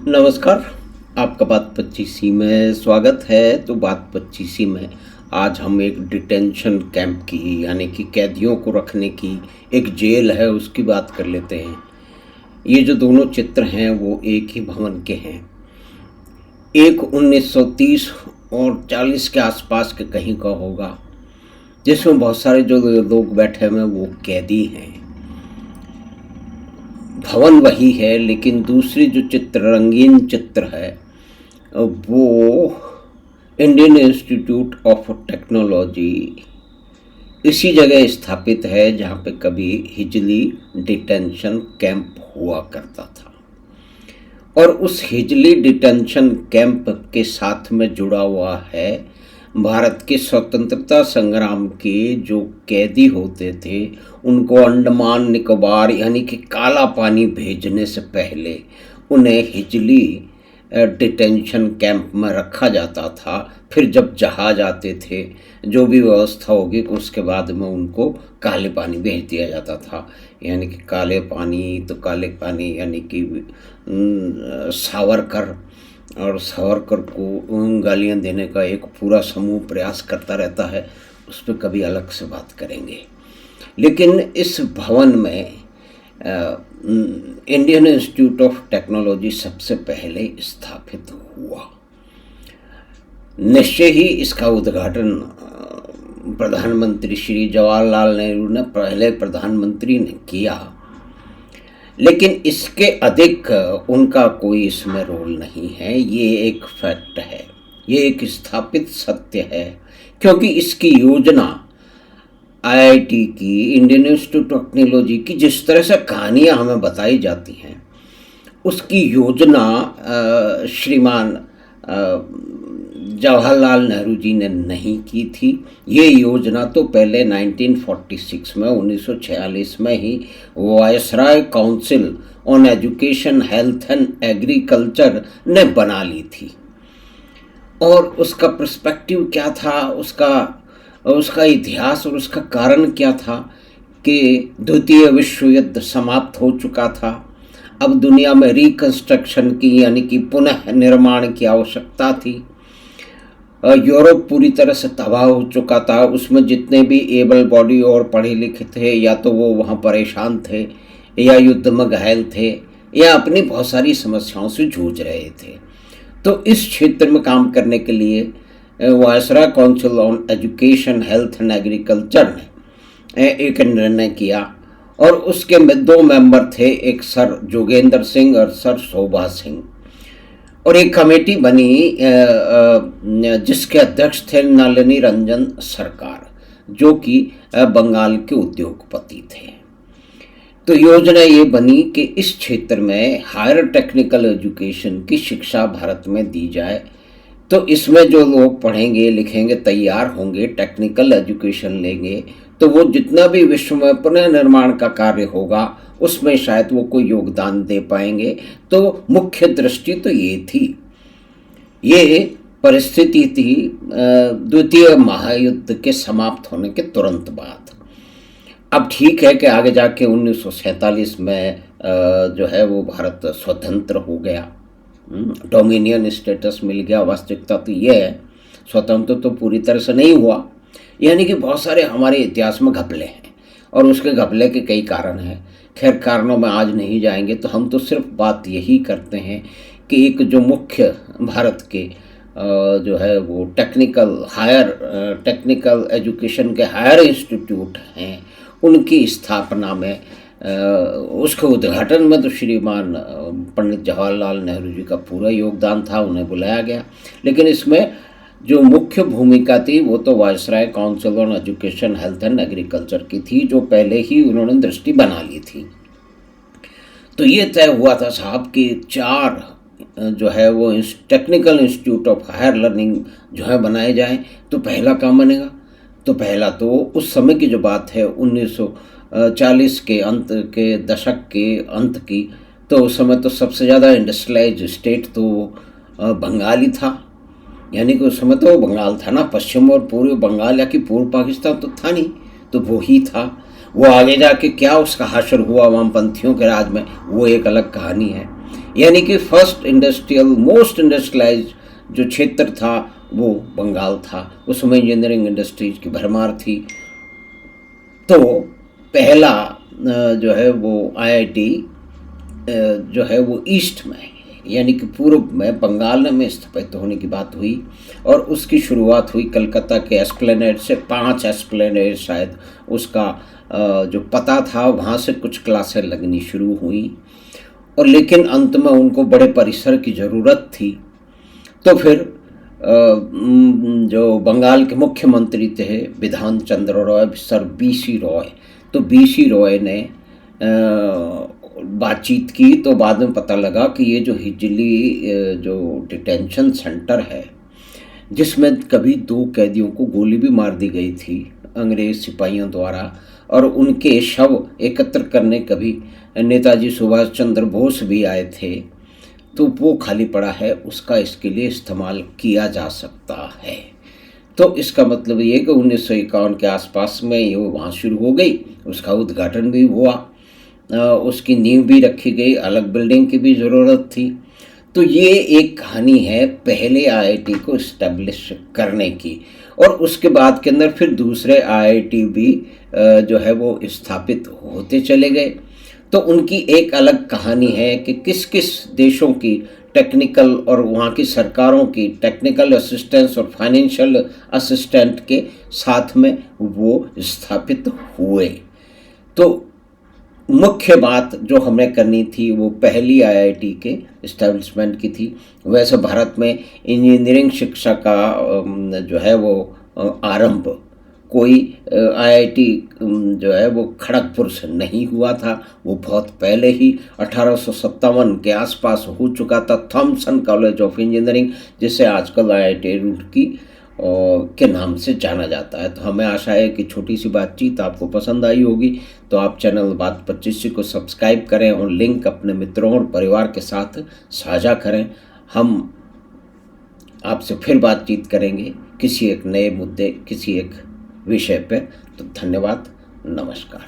नमस्कार। आपका बात 25सी में स्वागत है। तो बात 25सी में आज हम एक डिटेंशन कैंप की यानी कि कैदियों को रखने की एक जेल है उसकी बात कर लेते हैं। ये जो दोनों चित्र हैं वो एक ही भवन के हैं। एक 1930 और 40 के आसपास के कहीं का होगा, जिसमें बहुत सारे जो लोग बैठे हुए हैं वो कैदी हैं। भवन वही है, लेकिन दूसरी जो चित्र रंगीन चित्र है वो इंडियन इंस्टीट्यूट ऑफ टेक्नोलॉजी इसी जगह स्थापित है जहाँ पे कभी हिजली डिटेंशन कैंप हुआ करता था। और उस हिजली डिटेंशन कैंप के साथ में जुड़ा हुआ है भारत के स्वतंत्रता संग्राम के जो कैदी होते थे, उनको अंडमान निकोबार यानी कि काला पानी भेजने से पहले उन्हें हिजली डिटेंशन कैंप में रखा जाता था। फिर जब जहाज आते थे, जो भी व्यवस्था होगी उसके बाद में उनको काले पानी भेज दिया जाता था। यानी कि काले पानी यानी कि सावरकर, और सावरकर को गालियाँ देने का एक पूरा समूह प्रयास करता रहता है, उस पर कभी अलग से बात करेंगे। लेकिन इस भवन में इंडियन इंस्टीट्यूट ऑफ टेक्नोलॉजी सबसे पहले स्थापित हुआ। निश्चय ही इसका उद्घाटन प्रधानमंत्री श्री जवाहरलाल नेहरू ने, पहले प्रधानमंत्री ने किया, लेकिन इसके अधिक उनका कोई इसमें रोल नहीं है। ये एक फैक्ट है, ये एक स्थापित सत्य है, क्योंकि इसकी योजना आईआईटी की, इंडियन इंस्टीट्यूट ऑफ टेक्नोलॉजी की जिस तरह से कहानियाँ हमें बताई जाती हैं, उसकी योजना श्रीमान जवाहरलाल नेहरू जी ने नहीं की थी। ये योजना तो पहले 1946 में 1946 में ही viceroy council on education, health and agriculture ने बना ली थी। और उसका पर्सपेक्टिव क्या था, उसका इतिहास और उसका कारण क्या था कि द्वितीय विश्व युद्ध समाप्त हो चुका था। अब दुनिया में रिकंस्ट्रक्शन की यानी कि पुनः निर्माण की आवश्यकता थी। यूरोप पूरी तरह से तबाह हो चुका था। उसमें जितने भी एबल बॉडी और पढ़े लिखे थे, या तो वो वहाँ परेशान थे, या युद्ध में घायल थे, या अपनी बहुत सारी समस्याओं से जूझ रहे थे। तो इस क्षेत्र में काम करने के लिए viceroy council on education, health and agriculture ने एक निर्णय किया, और उसके में दो मेंबर थे, एक सर जोगेंद्र सिंह और सर शोभा सिंह। और एक कमेटी बनी जिसके अध्यक्ष थे नलिनी रंजन सरकार, जो कि बंगाल के उद्योगपति थे। तो योजना ये बनी कि इस क्षेत्र में हायर टेक्निकल एजुकेशन की शिक्षा भारत में दी जाए। तो इसमें जो लोग पढ़ेंगे लिखेंगे तैयार होंगे, टेक्निकल एजुकेशन लेंगे, तो वो जितना भी विश्व में पुनः निर्माण का कार्य होगा उसमें शायद वो कोई योगदान दे पाएंगे। तो मुख्य दृष्टि तो ये थी। ये परिस्थिति थी द्वितीय महायुद्ध के समाप्त होने के तुरंत बाद। अब ठीक है कि आगे जाके 1947 में जो है वो भारत स्वतंत्र हो गया, डोमिनियन स्टेटस मिल गया। वास्तविकता तो ये है, स्वतंत्र तो पूरी तरह से नहीं हुआ, यानी कि बहुत सारे हमारे इतिहास में घपले हैं, और उसके घपले के कई कारण हैं। खैर, कारणों में आज नहीं जाएंगे। तो हम तो सिर्फ बात यही करते हैं कि एक जो मुख्य भारत के जो है वो टेक्निकल एजुकेशन के हायर इंस्टीट्यूट हैं, उनकी स्थापना में उसके उद्घाटन में तो श्रीमान पंडित जवाहरलाल नेहरू जी का पूरा योगदान था, उन्हें बुलाया गया। लेकिन इसमें जो मुख्य भूमिका थी वो तो viceroy council on education, health and agriculture की थी, जो पहले ही उन्होंने दृष्टि बना ली थी। तो ये तय हुआ था साहब कि 4 जो है वो technical institute of higher learning जो है बनाए जाएं। तो पहला काम बनेगा। तो पहला तो उस समय की जो बात है 1940 के अंत के दशक के अंत की, तो उस समय तो सबसे ज़्यादा इंडस्ट्रियलाइज स्टेट तो बंगाल ही था। यानी कि उस समय तो बंगाल था ना, पश्चिम और पूर्व बंगाल या कि पूर्व पाकिस्तान तो था नहीं, तो वो ही था। वो आगे जाके क्या उसका हाशर हुआ वामपंथियों के राज में, वो एक अलग कहानी है। यानी कि फर्स्ट इंडस्ट्रियल मोस्ट इंडस्ट्रियलाइज जो क्षेत्र था वो बंगाल था। उसमें इंजीनियरिंग इंडस्ट्रीज की भरमार थी। तो पहला जो है वो आईआईटी जो है वो ईस्ट में यानी कि पूर्व में बंगाल में स्थापित होने की बात हुई और उसकी शुरुआत हुई कलकत्ता के एस्प्लेनेड से। 5 एस्प्लेनेड शायद उसका जो पता था, वहाँ से कुछ क्लासें लगनी शुरू हुई और लेकिन अंत में उनको बड़े परिसर की ज़रूरत थी। तो फिर जो बंगाल के मुख्यमंत्री थे विधान चंद्र रॉय, सर बीसी रॉय, तो बीसी रॉय ने बातचीत की तो बाद में पता लगा कि ये जो हिजली जो डिटेंशन सेंटर है जिसमें कभी 2 कैदियों को गोली भी मार दी गई थी अंग्रेज सिपाहियों द्वारा और उनके शव एकत्र करने कभी नेताजी सुभाष चंद्र बोस भी आए थे, तो वो खाली पड़ा है, उसका इसके लिए इस्तेमाल किया जा सकता है। तो इसका मतलब ये कि 1951 के आसपास में ये वहाँ शुरू हो गई, उसका उद्घाटन भी हुआ, उसकी नींव भी रखी गई, अलग बिल्डिंग की भी ज़रूरत थी। तो ये एक कहानी है पहले आईआईटी को इस्टेब्लिश करने की और उसके बाद के अंदर फिर दूसरे आईआईटी भी जो है वो स्थापित होते चले गए। तो उनकी एक अलग कहानी है कि किस किस देशों की टेक्निकल और वहाँ की सरकारों की टेक्निकल असिस्टेंस और फाइनेंशियल असिस्टेंट के साथ में वो स्थापित हुए। तो मुख्य बात जो हमें करनी थी वो पहली आईआईटी के इस्टेब्लिशमेंट की थी। वैसे भारत में इंजीनियरिंग शिक्षा का जो है वो आरंभ कोई आईआईटी जो है वो खड़गपुर से नहीं हुआ था, वो बहुत पहले ही 1857 के आसपास हो चुका था। थॉमसन कॉलेज ऑफ इंजीनियरिंग जिसे आजकल आईआईटी रुड़की के नाम से जाना जाता है। तो हमें आशा है कि छोटी सी बातचीत आपको पसंद आई होगी। तो आप चैनल बात 25 को सब्सक्राइब करें और लिंक अपने मित्रों और परिवार के साथ साझा करें। हम आपसे फिर बातचीत करेंगे किसी एक नए मुद्दे, किसी एक विषय पर। तो धन्यवाद, नमस्कार।